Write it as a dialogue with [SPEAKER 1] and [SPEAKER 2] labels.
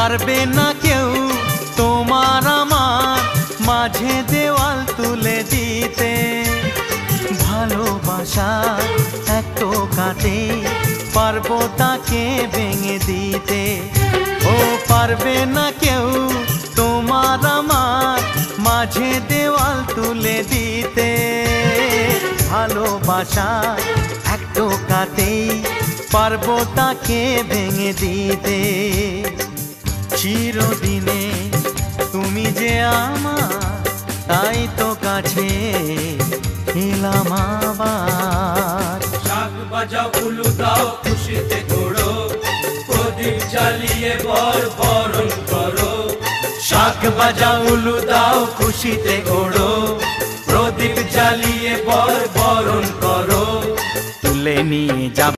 [SPEAKER 1] পারবে না কেউ তোমার আমার মাঝে দেওয়াল তুলে দিতে। ভালোবাসা এক টোকাতে পারবো তাকে ভেঙে দিতে। ও পারবে না কেউ তোমার আমার মাঝে দেওয়াল তুলে দিতে। ভালোবাসা এক টোকাতেই পারবো তাকে ভেঙে দিতে। চিরদিনে তুমি যে আমার, তাই তো কাছে এলাম আবার।
[SPEAKER 2] শাক বাজাও উলু দাও খুশিতে ঘোড়ো, প্রদীপ জ্বালিয়ে বর বরণ করো।
[SPEAKER 1] শাক বাজাও উলু দাও খুশিতে ওড়ো, প্রদীপ জ্বালিয়ে বর বরণ করো। তুলে নিয়ে যাব